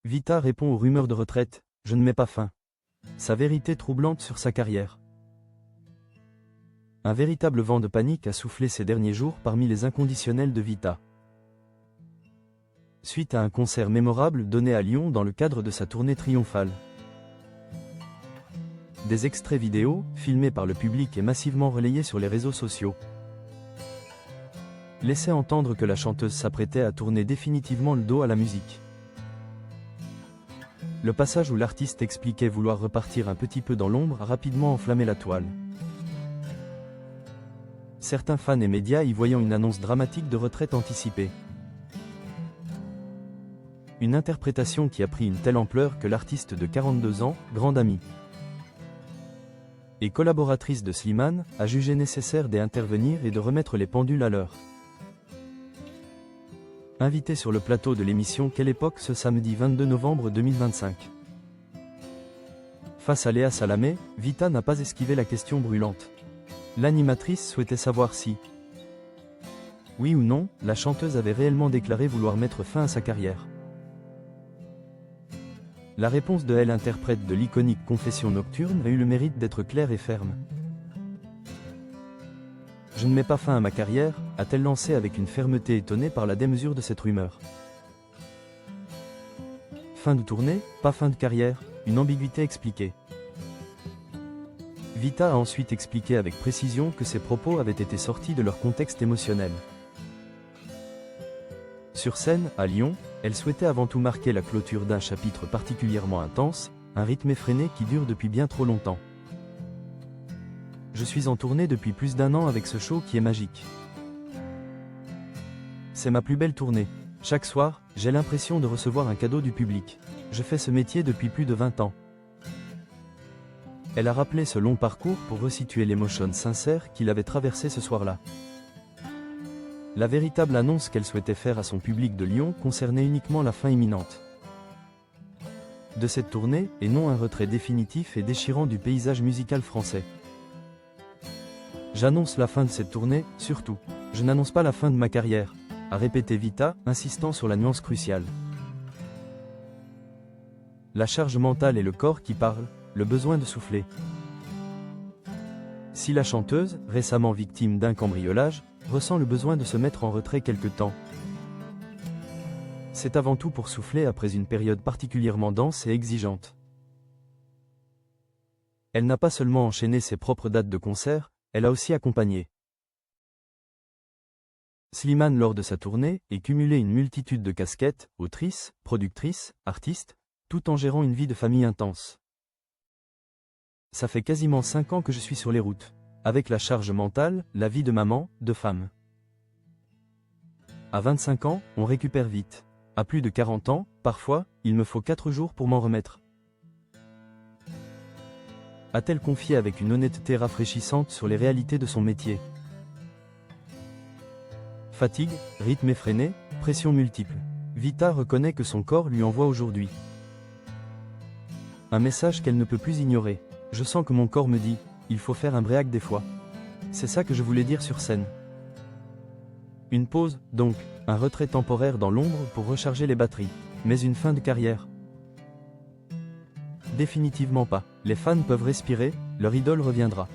Vita répond aux rumeurs de retraite, je ne mets pas fin. Sa vérité troublante sur sa carrière. Un véritable vent de panique a soufflé ces derniers jours parmi les inconditionnels de Vita. Suite à un concert mémorable donné à Lyon dans le cadre de sa tournée triomphale. Des extraits vidéo, filmés par le public et massivement relayés sur les réseaux sociaux, laissaient entendre que la chanteuse s'apprêtait à tourner définitivement le dos à la musique. Le passage où l'artiste expliquait vouloir repartir un petit peu dans l'ombre a rapidement enflammé la toile. Certains fans et médias y voyant une annonce dramatique de retraite anticipée. Une interprétation qui a pris une telle ampleur que l'artiste de 42 ans, grande amie et collaboratrice de Slimane, a jugé nécessaire d'intervenir et de remettre les pendules à l'heure. Invité sur le plateau de l'émission Quelle époque ce samedi 22 novembre 2025. Face à Léa Salamé, Vita n'a pas esquivé la question brûlante. L'animatrice souhaitait savoir si, oui ou non, la chanteuse avait réellement déclaré vouloir mettre fin à sa carrière. La réponse de elle, interprète de l'iconique Confession nocturne, a eu le mérite d'être claire et ferme. Je ne mets pas fin à ma carrière, a-t-elle lancé avec une fermeté étonnée par la démesure de cette rumeur. Fin de tournée, pas fin de carrière, une ambiguïté expliquée. Vita a ensuite expliqué avec précision que ses propos avaient été sortis de leur contexte émotionnel. Sur scène, à Lyon, elle souhaitait avant tout marquer la clôture d'un chapitre particulièrement intense, un rythme effréné qui dure depuis bien trop longtemps. Je suis en tournée depuis plus d'1 an avec ce show qui est magique. C'est ma plus belle tournée. Chaque soir, j'ai l'impression de recevoir un cadeau du public. Je fais ce métier depuis plus de 20 ans. Elle a rappelé ce long parcours pour resituer l'émotion sincère qu'il avait traversé ce soir-là. La véritable annonce qu'elle souhaitait faire à son public de Lyon concernait uniquement la fin imminente de cette tournée, et non un retrait définitif et déchirant du paysage musical français. J'annonce la fin de cette tournée, surtout. Je n'annonce pas la fin de ma carrière, a répété Vita, insistant sur la nuance cruciale. La charge mentale et le corps qui parlent, le besoin de souffler. Si la chanteuse, récemment victime d'un cambriolage, ressent le besoin de se mettre en retrait quelque temps, c'est avant tout pour souffler après une période particulièrement dense et exigeante. Elle n'a pas seulement enchaîné ses propres dates de concert, elle a aussi accompagné Slimane lors de sa tournée et cumulé une multitude de casquettes, autrice, productrice, artiste, tout en gérant une vie de famille intense. Ça fait quasiment 5 ans que je suis sur les routes. Avec la charge mentale, la vie de maman, de femme. À 25 ans, on récupère vite. À plus de 40 ans, parfois, il me faut 4 jours pour m'en remettre. A-t-elle confié avec une honnêteté rafraîchissante sur les réalités de son métier. Fatigue, rythme effréné, pression multiple. Vita reconnaît que son corps lui envoie aujourd'hui un message qu'elle ne peut plus ignorer. Je sens que mon corps me dit, il faut faire un break des fois. C'est ça que je voulais dire sur scène. Une pause, donc, un retrait temporaire dans l'ombre pour recharger les batteries. Mais une fin de carrière. Définitivement pas. Les fans peuvent respirer, leur idole reviendra.